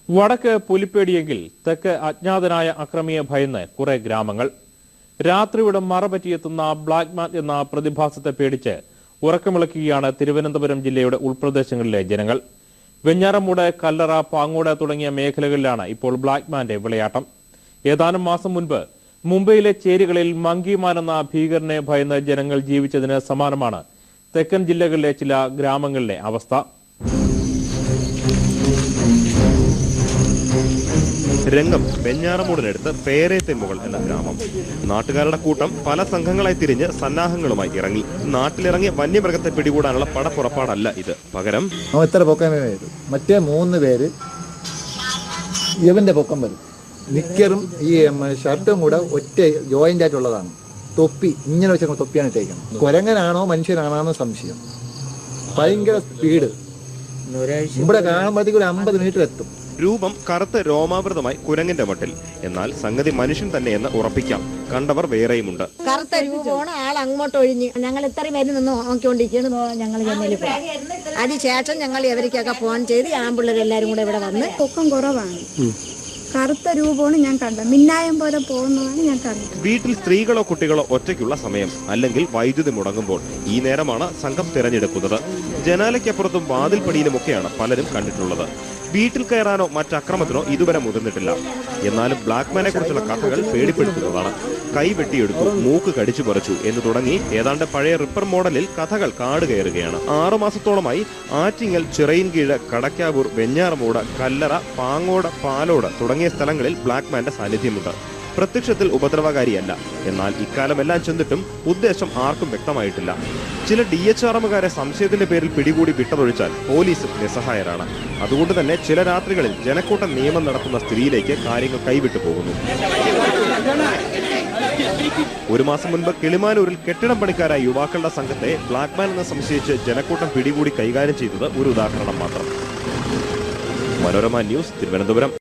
വടക്ക് പുലിപ്പേടിയെങ്കിൽ തെക്ക് അജ്ഞാതനായ അക്രമിയെ ഭയന്ന് കുറെ ഗ്രാമങ്ങൾ. രാത്രിയുടെ മറപറ്റിയെത്തുന്ന ബ്ലാക്ക്മാൻ എന്ന പ്രതിഭാസത്തെ പേടിച്ച് ഉറക്കമിളക്കുകയാണ് തിരുവനന്തപുരം ജില്ലയുടെ ഉൾപ്രദേശങ്ങളിലെ ജനങ്ങൾ. വെഞ്ഞാറമൂട്, കല്ലറ, പാങ്ങോട് തുടങ്ങിയ മേഖലകളിലാണ് ഇപ്പോൾ ബ്ലാക്ക്മാന്റെ വിളയാട്ടം. ഏതാനും മാസം മുൻപ് മുംബൈയിലെ ചേരികളിൽ മങ്കിമാൻ എന്ന ഭീകരനെ ഭയന്ന് ജനങ്ങൾ ജീവിച്ചതിന് സമാനമാണ് തെക്കൻ ജില്ലകളിലെ ചില ഗ്രാമങ്ങളിലെ അവസ്ഥ. രംഗം വെഞ്ഞാറമൂടിനടുത്ത് പേരേത്തെമുകൾ എന്ന ഗ്രാമം. നാട്ടുകാരുടെ കൂട്ടം പല സംഘങ്ങളായി തിരിഞ്ഞ് സന്നാഹങ്ങളുമായി ഇറങ്ങി. നാട്ടിലിറങ്ങിയ വന്യമൃഗത്തെ പിടികൂടാനുള്ള പടപ്പുറപ്പാടല്ല ഇത്. പകരം എത്ര പൊക്കമേ വരും, മറ്റേ 3 പേര് ഇവന്റെ പൊക്കം വരും. നിക്കറും ഈ ഷർട്ടും കൂടെ ഒറ്റ ജോയിന്റ് ആയിട്ടുള്ളതാണ്. തൊപ്പി ഇങ്ങനെ വെച്ച തൊപ്പിയാണ് ഇട്ടേക്കുന്നത്. കുരങ്ങനാണോ മനുഷ്യനാണോ സംശയം. ഭയങ്കര സ്പീഡ്. ഇവിടെ കാണുമ്പോഴത്തേക്ക് ഒരു 50 മീറ്റർ എത്തും. രൂപം കറുത്ത രോമാവൃതമായി കുരങ്ങിന്റെ മട്ടിൽ. എന്നാൽ സംഗതി മനുഷ്യൻ തന്നെയെന്ന് ഉറപ്പിക്കാം. കണ്ടവർ വേറെയുമുണ്ട്. കറുത്ത രൂപമാണ്. ആൾ അങ്ങോട്ട് ഒഴിഞ്ഞ് ഞങ്ങൾ ഇത്രയും പേര് നിന്ന് നോക്കിക്കൊണ്ടിരിക്കുകയാണ്. ഞങ്ങൾ ജനലിൽ പോയി. അതിനുശേഷം ഞങ്ങൾ ഇവർക്കൊക്കെ ഫോൺ ചെയ്ത് ആമ്പിള്ളേരെല്ലാരും കൂടെ ഇവിടെ വന്ന്. പൊക്കം കുറവാണ്, കറുത്ത രൂപമാണ് ഞാൻ കണ്ടത്. മിന്നായം പോലെ പോകുന്നതാണ് ഞാൻ കണ്ടത്. വീട്ടിൽ സ്ത്രീകളോ കുട്ടികളോ ഒറ്റയ്ക്കുള്ള സമയം, അല്ലെങ്കിൽ വൈദ്യുതി മുടങ്ങുമ്പോൾ ഈ നേരമാണ് സംഘം തിരഞ്ഞെടുക്കുന്നത്. ജനാലയ്ക്കപ്പുറത്തും വാതിൽപ്പടിയിലുമൊക്കെയാണ് പലരും കണ്ടിട്ടുള്ളത്. വീട്ടിൽ കയറാനോ മറ്റക്രമത്തിനോ ഇതുവരെ മുതിർന്നിട്ടില്ല. എന്നാലും ബ്ലാക്ക്മാനെ കുറിച്ചുള്ള കഥകൾ പേടിപ്പെടുത്തുന്നതാണ്. കൈ വെട്ടിയെടുത്തു, മൂക്ക് കടിച്ചു പറിച്ചു എന്ന് തുടങ്ങി ഏതാണ്ട് പഴയ റിപ്പർ മോഡലിൽ കഥകൾ കാട് കയറുകയാണ്. 6 മാസത്തോളമായി ആറ്റിങ്ങൽ, ചിറയിൻകീഴ്, കടക്കാവൂർ, വെഞ്ഞാറമൂട്, കല്ലറ, പാങ്ങോട്, പാലോട് തുടങ്ങിയ സ്ഥലങ്ങളിൽ ബ്ലാക്ക്മാന്റെ സാന്നിധ്യമുണ്ട്. പ്രത്യക്ഷത്തിൽ ഉപദ്രവകാരിയല്ല. എന്നാൽ ഇക്കാലമെല്ലാം ചെന്നിട്ടും ഉദ്ദേശം ആർക്കും വ്യക്തമായിട്ടില്ല. ചില DHRMകാരെ സംശയത്തിന്റെ പേരിൽ പിടികൂടി വിട്ടതൊഴിച്ചാൽ പോലീസ് നിസ്സഹായരാണ്. അതുകൊണ്ട് തന്നെ ചില രാത്രികളിൽ ജനക്കൂട്ടം നിയമം നടത്തുന്ന സ്ഥിതിയിലേക്ക് കാര്യങ്ങൾ കൈവിട്ടു പോകുന്നു. 1 മാസം മുൻപ് കിളിമാനൂരിൽ കെട്ടിടം പണിക്കാരായ യുവാക്കളുടെ സംഘത്തെ ബ്ലാക്ക്മാൻ എന്ന് സംശയിച്ച് ജനക്കൂട്ടം പിടികൂടി കൈകാര്യം ചെയ്തത് ഒരു ഉദാഹരണം മാത്രം. മനോരമ ന്യൂസ്, തിരുവനന്തപുരം.